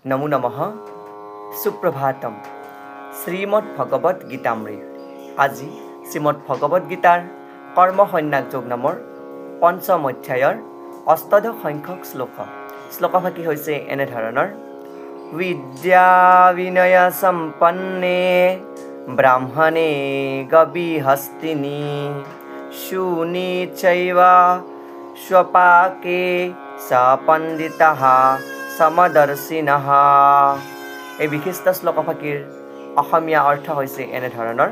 নমো নমঃ সুপ্ৰভাতম শ্ৰীমদ্ ভগবত গীতামৃত আজি শ্ৰীমদ্ ভগবত গীতাৰ কৰ্মসন্ন্যাস যোগ নামৰ পঞ্চম অধ্যায়ৰ অষ্টাদশ সংখ্যক শ্লোকভাগী হৈছে এনেধৰণৰ বিদ্যা বিনয় সম্পন্নে ব্ৰাহ্মণে গবিহস্তিনি শূনি চৈব স্বপাকে সপণ্ডিতঃ সমদৰ্শিনঃ। এই বিশিষ্ট শ্লোকভাগীৰ অসমীয়া অৰ্থ হৈছে এনেধৰণৰ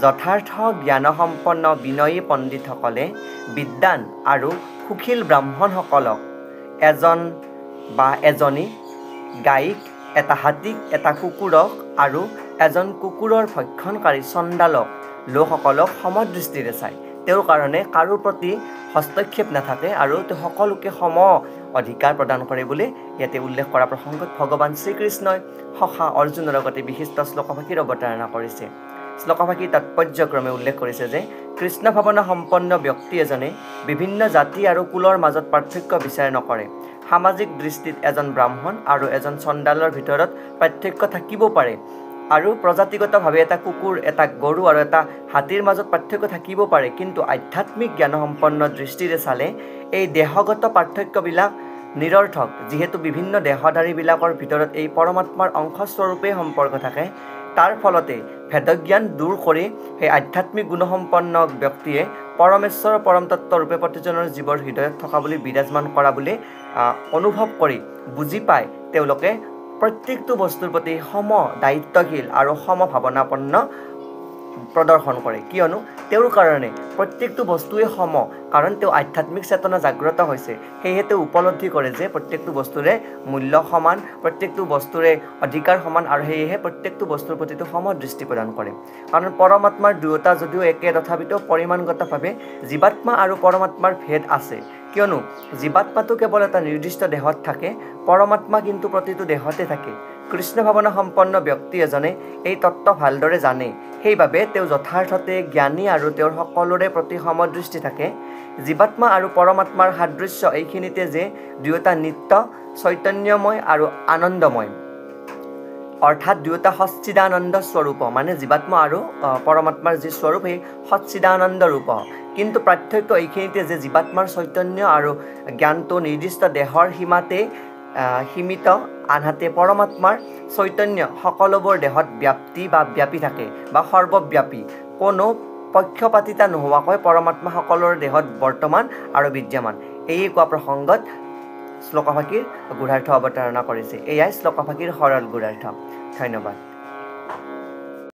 যথাৰ্থ জ্ঞানসম্পন্ন বিনয়ী পণ্ডিতসকলে বিদ্বান আৰু সুশীল ব্ৰাহ্মণসকলক এজন বা এজনী গাইক, এটা হাতীক, এটা কুকুৰক আৰু এজন কুকুৰৰ ভক্ষণকাৰী চণ্ডালক লোকসকলক সমদৃষ্টিৰে চায়। তেওঁৰ কাৰণে কাৰো প্ৰতি হস্তক্ষেপ নাথাকে আৰু তেওঁ সকলোকে সম অধিকাৰ প্ৰদান কৰে বুলি ইয়াতে উল্লেখ কৰা প্ৰসংগত ভগৱান শ্ৰীকৃষ্ণই সখা অৰ্জুনৰ লগতে বিশিষ্ট শ্লোকভাগীৰ অৱতাৰণা কৰিছে। শ্লোকভাগী তাৎপৰ্যক্ৰমে উল্লেখ কৰিছে যে কৃষ্ণ ভাৱনা সম্পন্ন ব্যক্তি এজনে বিভিন্ন জাতি আৰু কুলৰ মাজত পাৰ্থক্য বিচাৰ নকৰে। সামাজিক দৃষ্টিত এজন ব্ৰাহ্মণ আৰু এজন চণ্ডালৰ ভিতৰত পাৰ্থক্য থাকিব পাৰে আৰু প্ৰজাতিগতভাৱে এটা কুকুৰ, এটা গৰু আৰু এটা হাতীৰ মাজত পাৰ্থক্য থাকিব পাৰে, কিন্তু আধ্যাত্মিক জ্ঞানসম্পন্ন দৃষ্টিৰে চালে এই দেহগত পাৰ্থক্যবিলাক নিৰৰ্থক, যিহেতু বিভিন্ন দেহধাৰীবিলাকৰ ভিতৰত এই পৰমাত্মাৰ অংশস্বৰূপে সম্পৰ্ক থাকে। তাৰ ফলতে ভেদজ্ঞান দূৰ কৰি সেই আধ্যাত্মিক গুণসম্পন্ন ব্যক্তিয়ে পৰমেশ্বৰ পৰমতত্ত্বৰূপে প্ৰতিজনৰ জীৱৰ হৃদয়ত থকা বুলি বিৰাজমান কৰা বুলি অনুভৱ কৰি বুজি পাই তেওঁলোকে প্ৰত্যেকটো বস্তুৰ প্ৰতি সম দায়িত্বশীল আৰু সমভাৱনাপন্ন প্ৰদৰ্শন কৰে, কিয়নো তেওঁৰ কাৰণে প্ৰত্যেকটো বস্তুৱে সম, কাৰণ তেওঁ আধ্যাত্মিক চেতনা জাগ্ৰত হৈছে। সেয়েহে তেওঁ উপলব্ধি কৰে যে প্ৰত্যেকটো বস্তুৰে মূল্য সমান, প্ৰত্যেকটো বস্তুৰে অধিকাৰ সমান, আৰু সেয়েহে প্ৰত্যেকটো বস্তুৰ প্ৰতি সম দৃষ্টি প্ৰদান কৰে। কাৰণ পৰমাত্মাৰ দুয়োটা যদিও একে, তথাপিতো পৰিমাণগতভাৱে জীৱাত্মা আৰু পৰমাত্মাৰ ভেদ আছে, কিয়নো জীৱাত্মাটো কেৱল এটা নিৰ্দিষ্ট দেহত থাকে, পৰমাত্মা কিন্তু প্ৰতিটো দেহতে থাকে। কৃষ্ণ ভাৱনা সম্পন্ন ব্যক্তি এজনে এই তত্ত্ব ভালদৰে জানে, সেইবাবে তেওঁ যথাৰ্থতে জ্ঞানী আৰু তেওঁৰ সকলোৰে প্ৰতি সমদৃষ্টি থাকে। জীৱাত্মা আৰু পৰমাত্মাৰ সাদৃশ্য এইখিনিতে যে দুয়োটা নিত্য, চৈতন্যময় আৰু আনন্দময়, অৰ্থাৎ দুয়োটা সচ্চিদানন্দ স্বৰূপ, মানে জীৱাত্মা আৰু পৰমাত্মাৰ যি স্বৰূপ সেই সচ্চিদানন্দ ৰূপ। কিন্তু পাৰ্থক্য এইখিনিতে যে জীৱাত্মাৰ চৈতন্য আৰু জ্ঞানটো নিৰ্দিষ্ট দেহৰ সীমাতে সীমিত, আনহাতে পৰমাত্মাৰ চৈতন্য সকলোবোৰ দেহত ব্যাপি থাকে বা সৰ্বব্যাপী। কোনো পক্ষপাতিতা নোহোৱাকৈ পৰমাত্মা সকলোৰে দেহত বৰ্তমান আৰু বিদ্যমান। এই কোৱা প্ৰসংগত শ্লোকভাগীৰ গূঢ়াৰ্থ অৱতাৰণা কৰিছে। এয়াই শ্লোকভাগীৰ সৰল গূঢ়াৰ্থ। ধন্যবাদ।